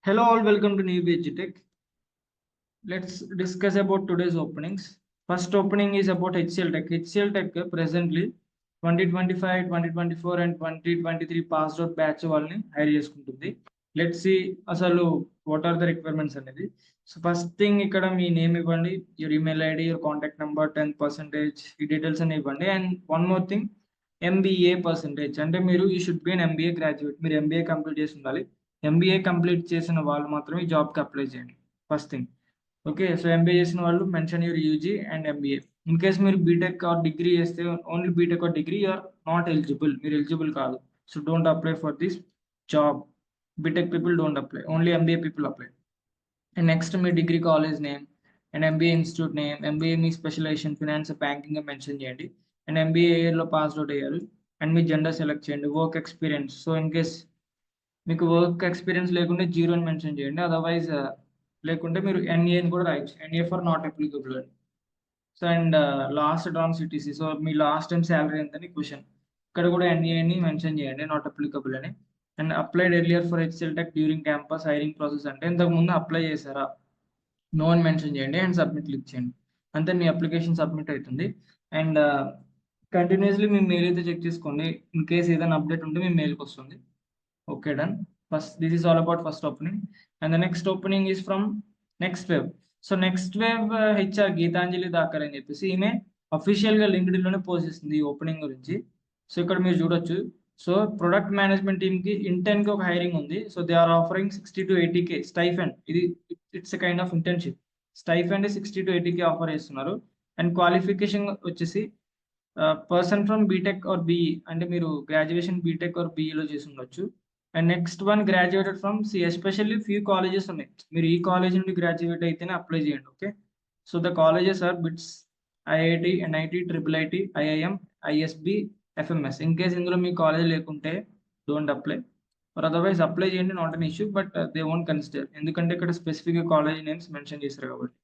Hello all, welcome to New Tech. Let's discuss about today's openings. First opening is about HCL Tech. HCL Tech presently 2025, 2024 and 2023 passed out batch వాళ్ళని hire చేసుకుంటుంది. Let's see అసలు what are the requirements అనేది. So first thing ఇక్కడ మీ name ఇవ్వండి, your email ID, your contact number, 10% ఈ details అని ఇవ్వండి. And one more thing, MBA percentage. అంటే మీరు you should be an MBA graduate, మీరు ఎంబీఏ కంప్లీట్ చేసి ఉండాలి. ఎంబీఏ కంప్లీట్ చేసిన వాళ్ళు మాత్రమే జాబ్కి అప్లై చేయండి. First thing. Okay, so MBA చేసిన వాళ్ళు mention your UG and MBA. In case మీరు బీటెక్ ఆర్ డిగ్రీ చేస్తే only BTech or degree you are not eligible, మీరు ఎలిజిబుల్ కాదు. So don't apply for this job. BTech people don't apply, only MBA people apply. And next మీ degree college name and MBA institute name, MBA మీ specialization finance banking mention చేయండి. And MBA ఇయర్లో pass out అయ్యారు. And me gender select చేయండి. Work experience, so in case మీకు work experience లేకుంటే zero అని mention చేయండి. అదర్వైజ్ లేకుంటే మీరు ఎన్ఏ అని కూడా రాయొచ్చు, ఎన్ఏ ఫర్ నాట్ అప్లికబుల్ అని. So and last drawn CTC, so me last time salary ఎంతని క్వశ్చన్, ఇక్కడ కూడా ఎన్ఏ అని మెన్షన్ చేయండి, నాట్ అప్లికబుల్ అని. And applied earlier for HCl tech during campus hiring process, అంటే ఇంతకు ముందు అప్లై చేశారా, నో అని మెన్షన్ చేయండి అండ్ సబ్మిట్ క్లిక్ చేయండి. అంతే, మీ అప్లికేషన్ సబ్మిట్ అవుతుంది. అండ్ కంటిన్యూస్లీ మీ మెయిల్ అయితే చెక్ చేసుకోండి, ఇన్ కేస్ ఏదైనా అప్డేట్ ఉంటే మీ మెయిల్కి వస్తుంది. Okay, done. First, this is all about first opening, and the next opening is from Next Wave. So Next Wave HR Gitanjali దాకర్ అని చెప్పేసి ఈమె అఫీషియల్ గా లింక్డ్ఇన్ లోనే పోస్ట్ చేసింది ఈ ఓపెనింగ్ గురించి. సో ఇక్కడ మీరు చూడొచ్చు. సో ప్రొడక్ట్ మేనేజ్మెంట్ టీమ్ కి ఇంటర్న్ కి ఒక హైరింగ్ ఉంది. So they are offering 60 to 80K stipend. ఇది it's a kind of internship. Stipend 60 to 80K offer చేస్తున్నారు. అండ్ క్వాలిఫికేషన్ వచ్చేసి person from BTech or BE, అంటే మీరు గ్రాడ్యుయేషన్ బీటెక్ ఆర్ బిఈలో చేసి ఉండొచ్చు. And next one graduated from సి, especially few colleges ఉన్నాయి, మీరు ఈ కాలేజ్ నుండి గ్రాడ్యుయేట్ అయితేనే అప్లై చేయండి. Okay, so the colleges are BITS, IIT, NIT, triple IT, IIM, ISB, FMS. In case ఇందులో మీ కాలేజ్ లేకుంటే don't apply, for otherwise apply చేయండి, not an issue, but they won't consider, ఎందుకంటే ఇక్కడ specific college names mention చేశారు కాబట్టి.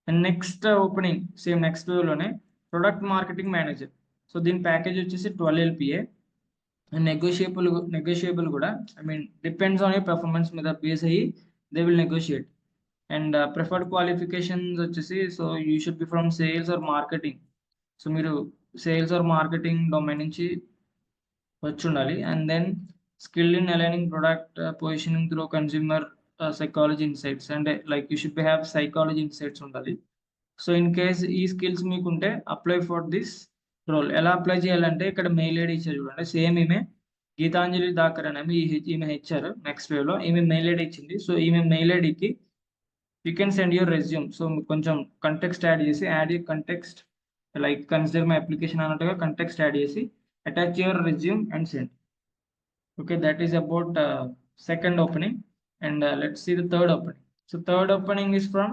And next opening same next లోనే product marketing manager. So దీని ప్యాకేజ్ వచ్చేసి 12 LPA. నెగోషియబుల్ కూడా, I mean depends on you performance మీద బేస్ అయ్యి they will negotiate. And preferred qualifications వచ్చేసి, so you should be from sales or marketing. So మీరు sales or marketing domain నుంచి వచ్చి ఉండాలి. And then skill in aligning product positioning through consumer psychology insights, అంటే like you should be have psychology insights ఉండాలి. So in case ఈ skills మీకుంటే apply for this role. ఎలా apply చేయాలంటే ఇక్కడ మెయిల్ ఐడి ఇచ్చారు చూడండి, సేమ్ ఈమె గీతాంజలి దాకర్ అని ఈమె హెచ్ఆర్ నెక్స్ట్ వేవ్ లో ఈమె మెయిల్ ఐడి ఇచ్చింది. సో ఈమె మెయిల్ ఐడికి you can send your resume. So కొంచెం కంటెక్స్ట్ యాడ్ చేసి, add context like consider my application అన్నట్టుగా కంటెక్స్ట్ యాడ్ చేసి attach your resume and send. Okay, that is about second opening. And let's see the third opening. So third opening is from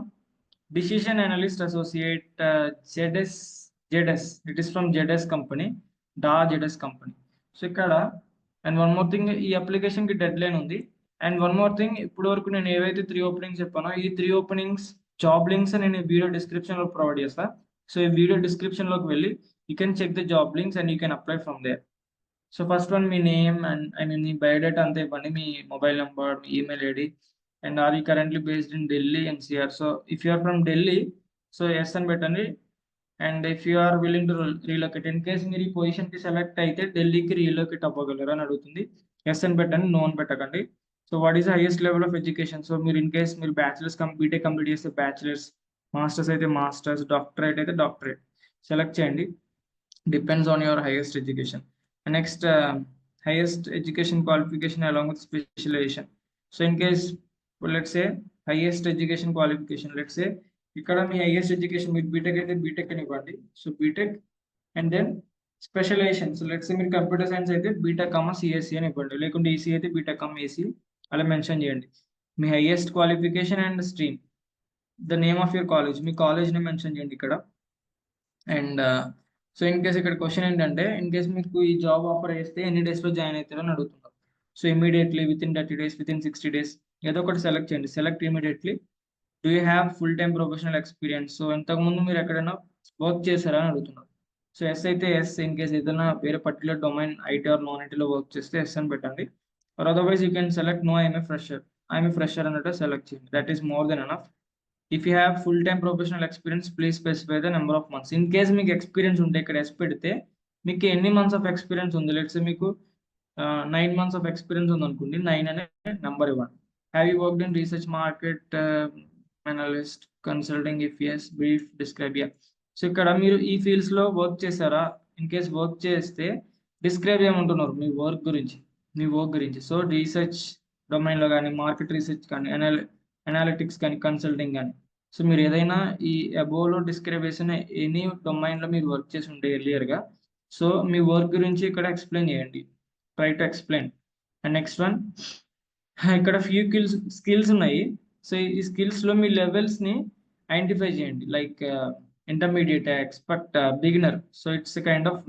Decision Analyst Associate, ZS. It is from ZS company, ZS company. So ikkada, and one more thing, ఈ application కి deadline ఉంది. And one more thing, ఇప్పుడు వరకు నేను ఏవైతే 3 openings చెప్పానో ఈ 3 openings job links నేను వీడియో డిస్క్రిప్షన్ లో ప్రొవైడ్ చేస్తా. సో ఈ వీడియో డిస్క్రిప్షన్ లోకి వెళ్ళి you can check the job links and you can apply from there. So first one, మీ నేమ్ అండ్ ఐ మీన్ మీ బయోడేటా అంతా ఇవ్వండి, మీ మొబైల్ నెంబర్, మీ email ID. And are you currently based in Delhi NCR. So if you are from Delhi, so yes అని పెట్టండి. And if you are willing to relocate, in case మీరు ఈ పొజిషన్కి సెలెక్ట్ అయితే ఢిల్లీకి రీలొకేట్ అవ్వగలరు అని అడుగుతుంది, ఎస్ అని పెట్టండి, నో అని పెట్టకండి. So what is highest level of education. So మీరు ఇన్ కేస్ మీరు బ్యాచిలర్స్ బీటెక్ కంప్లీట్ చేస్తే బ్యాచిలర్స్, మాస్టర్స్ అయితే మాస్టర్స్, డాక్టరేట్ అయితే డాక్టరేట్ సెలెక్ట్ చేయండి, depends on your highest education. Next highest education qualification along with specialization. So in case, let's say highest education qualification, let's say ఇక్కడ మీ highest education మీరు BTech అయితే BTech అని ఇవ్వండి. So BTech and then specialization. So let's say మీరు computer science అయితే BTech CSC అని ఇవ్వండి, లేకుంటే ఈసీ అయితే బీటెక్ ఏసీ అలా మెన్షన్ చేయండి. మీ highest qualification and stream, the name of your college, మీ కాలేజ్ని మెన్షన్ చేయండి ఇక్కడ. అండ్ సో ఇన్ కేస్ ఇక్కడ క్వశ్చన్ ఏంటంటే, ఇన్ కేస్ మీకు ఈ జాబ్ ఆఫర్ చేస్తే ఎన్ని డేస్లో జాయిన్ అవుతారో అని అడుగుతున్నారు. So immediately, within 30 days, within 60 days, ఏదో ఒకటి సెలెక్ట్ చేయండి. Select immediately. Do you have full time professional experience. So ఇంతకుముందు మీరు ఎక్కడైనా వర్క్ చేశారా అని అడుగుతున్నారు. సో ఎస్ అయితే ఎస్, ఇన్ కేస్ ఏదైనా వేరే particular domain IT or non ఐటీలో వర్క్ చేస్తే ఎస్ అని పెట్టండి. Or otherwise you can select no, I'm a fresher. I'm fresher అన్నట్టు సెలెక్ట్ చేయండి. That is more than enough. If you have full time professional experience please specify the number of months. In case మీకు experience ఉంటే ఇక్కడ yes పెడితే మీకు ఎన్ని months of experience ఉంది. Let's మీకు 9 months ఆఫ్ ఎక్స్పీరియన్స్ ఉంది అనుకోండి, 9 అనే నెంబర్ ఇవ్వండి. Have you worked in research, market analyst, consulting? If yes brief describe. So ఇక్కడ మీరు ఈ ఫీల్డ్స్ లో వర్క్ చేశారా? ఇన్ కేస్ వర్క్ చేస్తే డిస్క్రైబ్ చేయమంటున్నారు మీ వర్క్ గురించి. సో రీసెర్చ్ డొమైన్ లో కానీ, మార్కెట్ రీసెర్చ్ కానీ, అనాలిటిక్స్ కానీ, కన్సల్టింగ్ కానీ, సో మీరు ఏదైనా ఈ అబోవ్ లో డిస్క్రైబ్ చేసిన ఎనీ డొమైన్ లో మీరు వర్క్ చేసి ఉంటే ఎర్లియర్ గా, సో మీ వర్క్ గురించి ఇక్కడ ఎక్స్ప్లెయిన్ చేయండి. Try to explain. And next one, ఇక్కడ ఫ్యూ స్కిల్స్ ఉన్నాయి. సో ఈ స్కిల్స్ లో మీ లెవెల్స్ ని ఐడెంటిఫై చేయండి. Like intermediate, expert, beginner. So it's kind of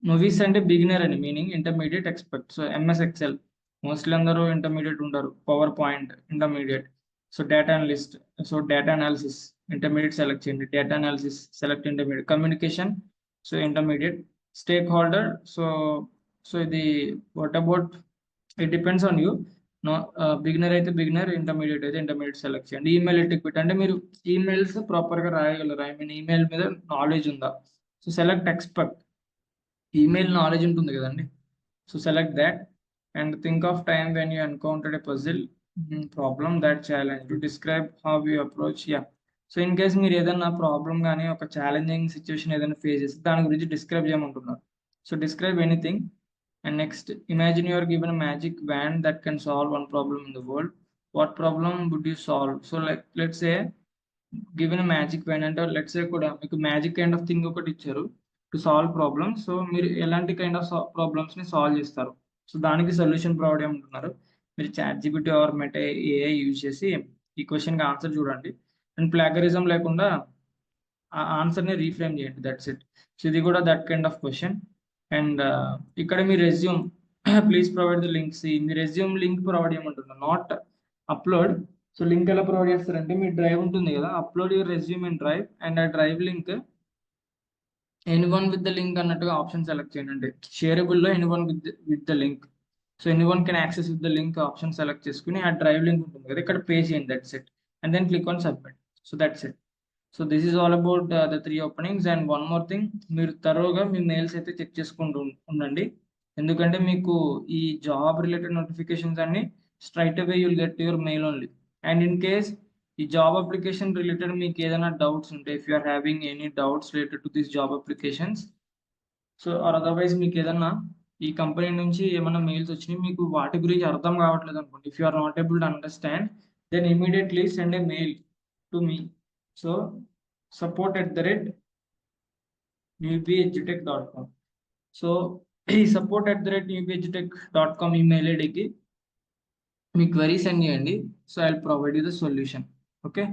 movies అంటే బిగినర్ అని meaning, intermediate, expert. So MS Excel mostly అందరూ ఇంటర్మీడియట్ ఉంటారు. PowerPoint intermediate. So data analyst, so data analysis intermediate select చేయండి. Data analysis select intermediate. Communication, so intermediate. Stakeholder, so ఇది what about, it depends on you. Beginner అయితే beginner, intermediate అయితే intermediate select చేయండి. Email ఎటిక్విట్ అంటే మీరు emails ప్రాపర్గా రాయగలరు, I mean email మీద knowledge ఉందా. So select expert, email knowledge ఉంటుంది కదండి. So select that. And think of time when you encountered a puzzle problem that challenge to describe how you approach. So in case మీరు ఏదైనా problem కానీ ఒక challenging situation ఏదైనా face చేస్తే దాని గురించి డిస్క్రైబ్ చేయమంటున్నారు. So describe anything. And next, imagine you're given a magic wand that can solve one problem in the world. What problem would you solve? So let's a given a magic wand అంటే let's a కూడా మీకు magic kind of thing ఒకటి ఇచ్చారు to solve problem. So మీరు ఎలాంటి kind of problems ని solve చేస్తారు? So దానికి సొల్యూషన్ ప్రొవైడ్ చేయమంటున్నారు. మీరు ChatGPT or Meta AI use చేసి ఈ క్వశ్చన్ కి ఆన్సర్ చూడండి. అండ్ ప్లాగరిజం లేకుండా ఆ ఆన్సర్ ని రీఫ్రేమ్ చేయండి. That's it. సో ఇది కూడా that kind of question. And ఇక్కడ మీ resume please provide the links. మీ రెజ్యూమ్ లింక్ ప్రొవైడ్ చేయమంటున్నారు, నాట్ అప్లోడ్. సో లింక్ ఎలా ప్రొవైడ్ చేస్తారంటే మీ డ్రైవ్ ఉంటుంది కదా, upload your resume in drive and ఆ drive link anyone with the link అన్నట్టుగా ఆప్షన్ సెలెక్ట్ చేయండి. షేరబుల్ లో anyone with the link. So anyone can access with the link option select చేసుకుని ఆ డ్రైవ్ లింక్ ఉంటుంది కదా ఇక్కడ పే చేయండి. That's it. And then click on submit. So that's it. So this is all about the 3 openings. And one more thing, మీరు తరోగా మీ mails అయితే check చేసుకుంటూ ఉండండి. ఎందుకంటే మీకు ఈ జాబ్ రిలేటెడ్ నోటిఫికేషన్స్ అన్ని straight away you'll get your mail only. And in case ఈ జాబ్ అప్లికేషన్ రిలేటెడ్ మీకు ఏదైనా డౌట్స్ ఉంటే, if you are having any doubts related to this job applications, so or otherwise మీకు ఏదన్నా ఈ company నుంచి ఏమైనా మెయిల్స్ వచ్చినాయి మీకు వాటి గురించి అర్థం కావట్లేదు అనుకోండి, if you are not able to understand, then immediately send a mail to me. So support@newbieduTech.com. So ఈ support@newbieduTech.com ఈమెయిల్ ఐడికి మీ క్వరీ సెండ్ చేయండి. So I will provide you the solution. Okay.